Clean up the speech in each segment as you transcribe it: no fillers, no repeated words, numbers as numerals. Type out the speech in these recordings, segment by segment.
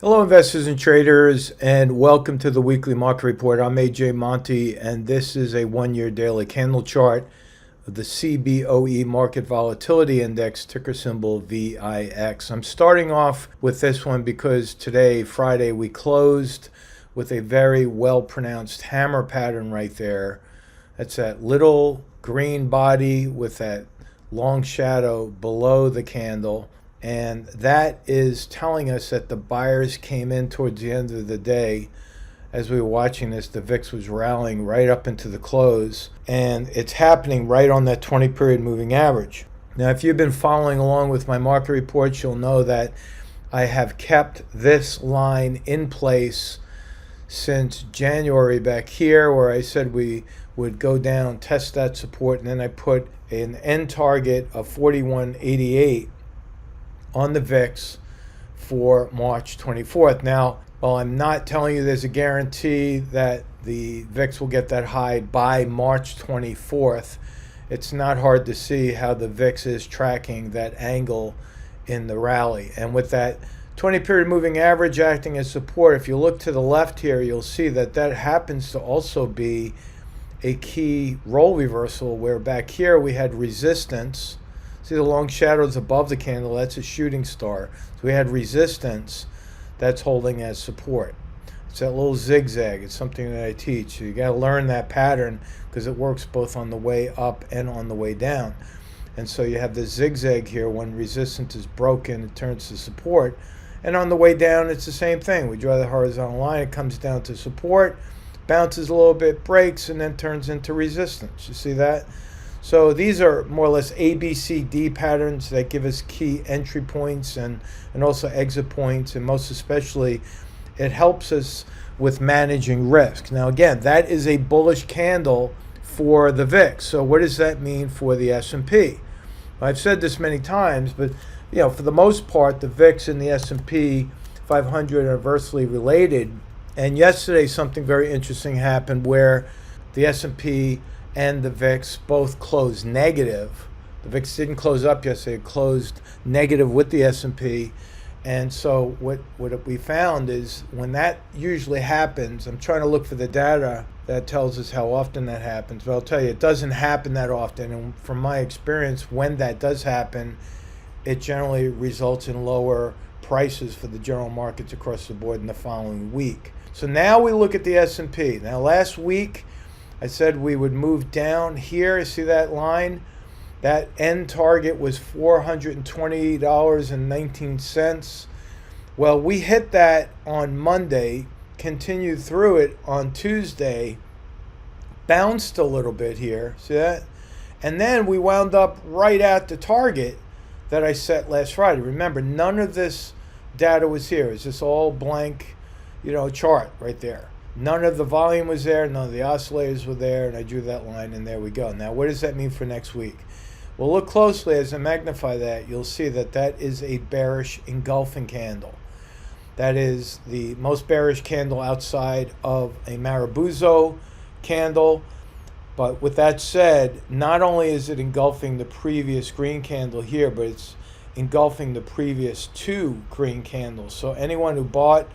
Hello, investors and traders, and welcome to the weekly market report. I'm AJ Monty, and this is a one-year daily candle chart of the CBOE Market Volatility Index, ticker symbol VIX. I'm starting off with this one because today, Friday, we closed with a very well-pronounced hammer pattern right there. That's that little green body with that long shadow below the candle. And that is telling us that the buyers came in towards the end of the day. As we were watching this, the VIX was rallying right up into the close. And it's happening right on that 20 period moving average. Now, if you've been following along with my market reports, you'll know that I have kept this line in place since January back here, where I said we would go down, test that support, and then I put an end target of 41.88 on the VIX for March 24th. Now, while I'm not telling you there's a guarantee that the VIX will get that high by March 24th, it's not hard to see how the VIX is tracking that angle in the rally. And with that 20 period moving average acting as support, if you look to the left here, you'll see that that happens to also be a key role reversal, where back here we had resistance. See the long shadows above the candle? That's a shooting star. So we had resistance that's holding as support. It's that little zigzag. It's something that I teach. So you got to learn that pattern because it works both on the way up and on the way down. And so you have the zigzag here. When resistance is broken, it turns to support. And on the way down, it's the same thing. We draw the horizontal line. It comes down to support, bounces a little bit, breaks, and then turns into resistance. You see that? So these are more or less A, B, C, D patterns that give us key entry points and also exit points. And most especially, it helps us with managing risk. Now, again, that is a bullish candle for the VIX. So what does that mean for the S&P? I've said this many times, but for the most part, the VIX and the S&P 500 are inversely related. And yesterday, something very interesting happened where the S&P and the VIX both closed negative. The VIX didn't close up yesterday; it closed negative with the S&P. And so what we found is when that usually happens, I'm trying to look for the data that tells us how often that happens, but I'll tell you, it doesn't happen that often. And from my experience, when that does happen, it generally results in lower prices for the general markets across the board in the following week. So now we look at the S&P. Now last week, I said we would move down here. See that line? That end target was $420.19. Well, we hit that on Monday, continued through it on Tuesday, bounced a little bit here. See that? And then we wound up right at the target that I set last Friday. Remember, none of this data was here. It's just all blank, chart right there. None of the volume was there, none of the oscillators were there, and I drew that line, and there we go. Now, what does that mean for next week? Well, look closely. As I magnify that, you'll see that that is a bearish engulfing candle. That is the most bearish candle outside of a Marubozu candle. But with that said, not only is it engulfing the previous green candle here, but it's engulfing the previous two green candles. So anyone who bought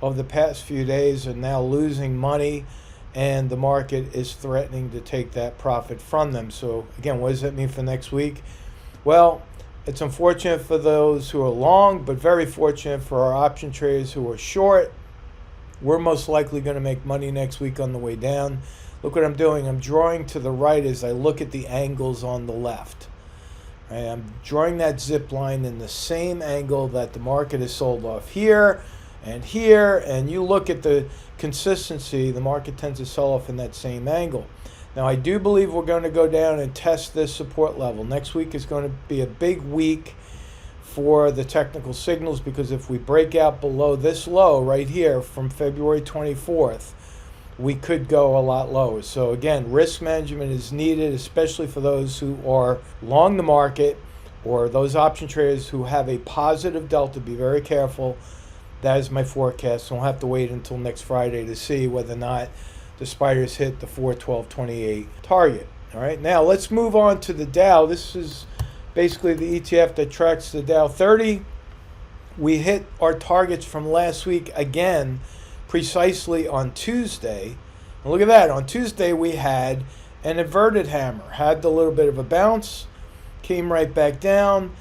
over the past few days are now losing money, and the market is threatening to take that profit from them. So again, what does that mean for next week? Well, it's unfortunate for those who are long, but very fortunate for our option traders who are short. We're most likely going to make money next week on the way down. Look what I'm doing. I'm drawing to the right as I look at the angles on the left. Right? I'm drawing that zip line in the same angle that the market is sold off here, and you look at the consistency, the market tends to sell off in that same angle. Now, I do believe we're going to go down and test this support level. Next week is going to be a big week for the technical signals, because if we break out below this low right here from February 24th, we could go a lot lower. So again, risk management is needed, especially for those who are long the market or those option traders who have a positive delta. Be very careful. That is my forecast. So we'll have to wait until next Friday to see whether or not the spiders hit the 412.28 target. All right, now let's move on to the Dow. This is basically the ETF that tracks the Dow 30. We hit our targets from last week again, precisely on Tuesday. And look at that. On Tuesday, we had an inverted hammer, had a little bit of a bounce, came right back down.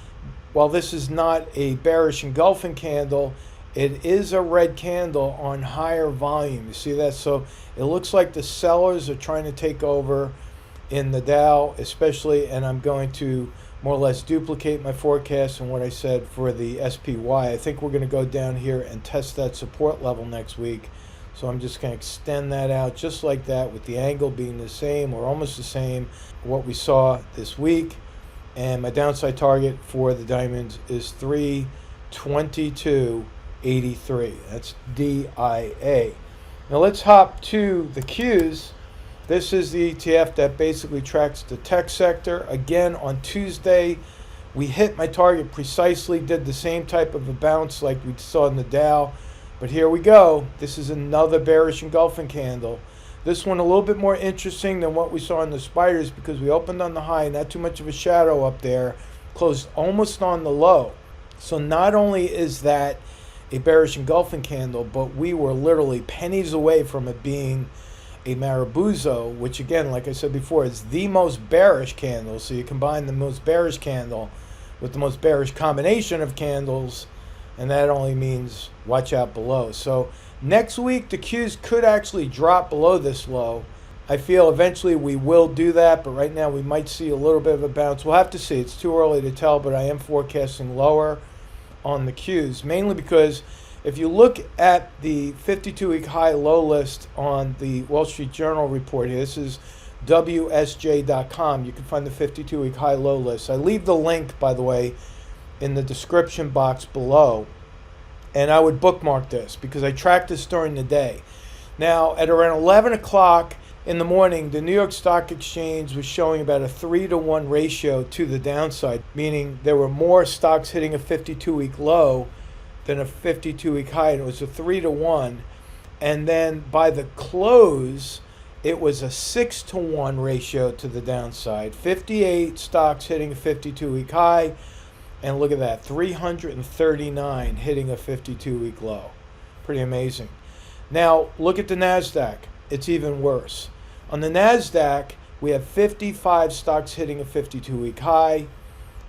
While this is not a bearish engulfing candle, it is a red candle on higher volume. You see that? So it looks like the sellers are trying to take over in the Dow, especially, and I'm going to more or less duplicate my forecast and what I said for the SPY. I think we're going to go down here and test that support level next week. So I'm just going to extend that out just like that, with the angle being the same or almost the same what we saw this week. And my downside target for the diamonds is 322.83. That's DIA. Now let's hop to the Qs. This is the ETF that basically tracks the tech sector. Again, on Tuesday, we hit my target precisely, did the same type of a bounce like we saw in the Dow. But here we go. This is another bearish engulfing candle. This one a little bit more interesting than what we saw in the spiders, because we opened on the high, not too much of a shadow up there, closed almost on the low. So not only is that a bearish engulfing candle, but we were literally pennies away from it being a Marabuzzo, which again, like I said before, is the most bearish candle. So you combine the most bearish candle with the most bearish combination of candles, and that only means watch out below. So next week, the Qs could actually drop below this low. I feel eventually we will do that, but right now we might see a little bit of a bounce. We'll have to see. It's too early to tell, but I am forecasting lower on the Qs, mainly because if you look at the 52-week high-low list on the Wall Street Journal report here, this is WSJ.com. You can find the 52-week high-low list. I leave the link, by the way, in the description box below, and I would bookmark this because I tracked this during the day. Now, at around 11 o'clock in the morning, the New York Stock Exchange was showing about a 3-to-1 ratio to the downside, meaning there were more stocks hitting a 52-week low than a 52-week high, and it was a 3-to-1. And then by the close, it was a 6-to-1 ratio to the downside. 58 stocks hitting a 52-week high. And look at that, 339 hitting a 52-week low. Pretty amazing. Now, look at the NASDAQ. It's even worse. On the NASDAQ, we have 55 stocks hitting a 52-week high.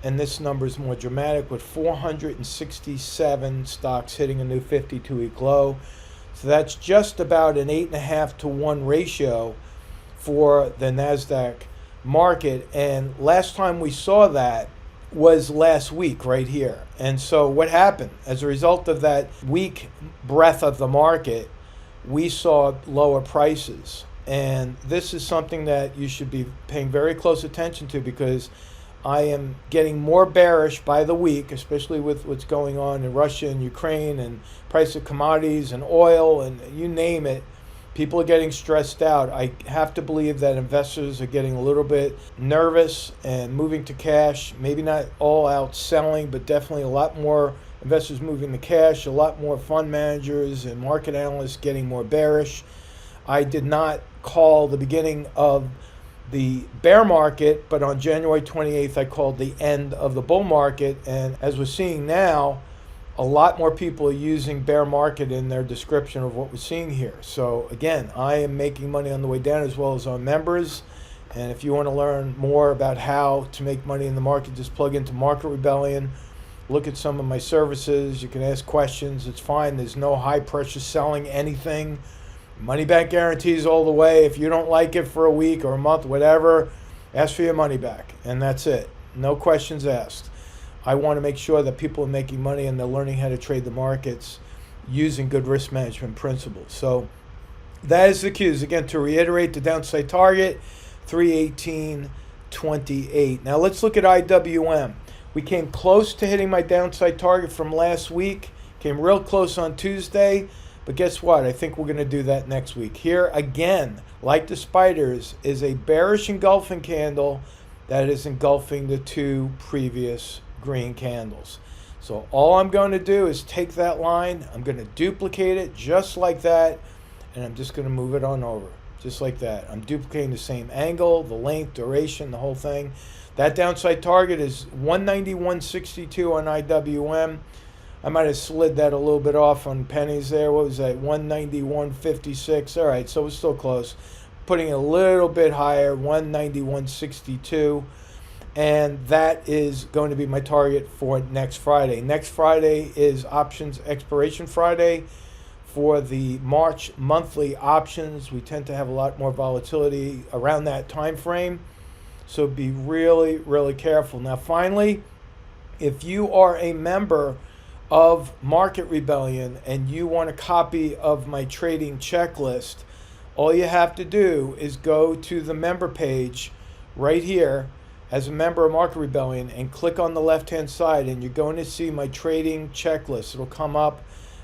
And this number is more dramatic with 467 stocks hitting a new 52-week low. So that's just about an 8.5-to-1 ratio for the NASDAQ market. And last time we saw that was last week right here. And so what happened? As a result of that weak breadth of the market, we saw lower prices. And this is something that you should be paying very close attention to, because I am getting more bearish by the week, especially with what's going on in Russia and Ukraine and price of commodities and oil and you name it. People are getting stressed out. I have to believe that investors are getting a little bit nervous and moving to cash. Maybe not all out selling, but definitely a lot more investors moving to cash, a lot more fund managers and market analysts getting more bearish. I did not call the beginning of the bear market, but on January 28th, I called the end of the bull market. And as we're seeing now, a lot more people are using bear market in their description of what we're seeing here. So again, I am making money on the way down as well as our members. And if you want to learn more about how to make money in the market, just plug into Market Rebellion. Look at some of my services. You can ask questions. It's fine. There's no high pressure selling anything. Money back guarantees all the way. If you don't like it for a week or a month, whatever, ask for your money back. And that's it. No questions asked. I want to make sure that people are making money and they're learning how to trade the markets using good risk management principles. So that is the Qs. Again, to reiterate, the downside target, 318.28. Now let's look at IWM. We came close to hitting my downside target from last week. Came real close on Tuesday. But guess what? I think we're going to do that next week. Here again, like the spiders, is a bearish engulfing candle that is engulfing the two previous green candles. So all I'm going to do is take that line, I'm going to duplicate it just like that, and I'm just going to move it on over, just like that. I'm duplicating the same angle, the length, duration, the whole thing. That downside target is 191.62 on IWM. I might have slid that a little bit off on pennies there. What was that? 191.56. All right, so it's still close. Putting it a little bit higher, 191.62. And that is going to be my target for next Friday. Next Friday is options expiration Friday for the March monthly options. We tend to have a lot more volatility around that time frame. So be really, really careful. Now, finally, if you are a member of Market Rebellion and you want a copy of my trading checklist, all you have to do is go to the member page right here as a member of Market Rebellion and click on the left-hand side, and you're going to see my trading checklist. It'll come up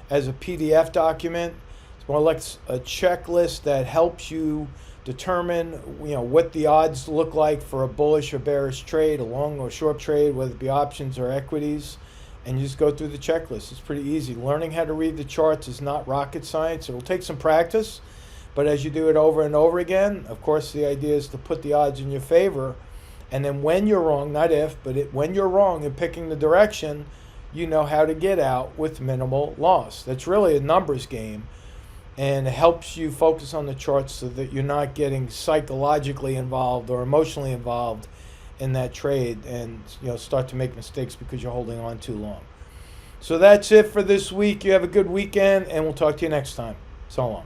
as a PDF document. It's more like a checklist that helps you determine, what the odds look like for a bullish or bearish trade, a long or short trade, whether it be options or equities. And you just go through the checklist. It's pretty easy. Learning how to read the charts is not rocket science. It'll take some practice, but as you do it over and over again, of course, the idea is to put the odds in your favor. And then when you're wrong, not if, but when you're wrong in picking the direction, you know how to get out with minimal loss. That's really a numbers game, and it helps you focus on the charts so that you're not getting psychologically involved or emotionally involved in that trade and start to make mistakes because you're holding on too long. So that's it for this week. You have a good weekend, and we'll talk to you next time. So long.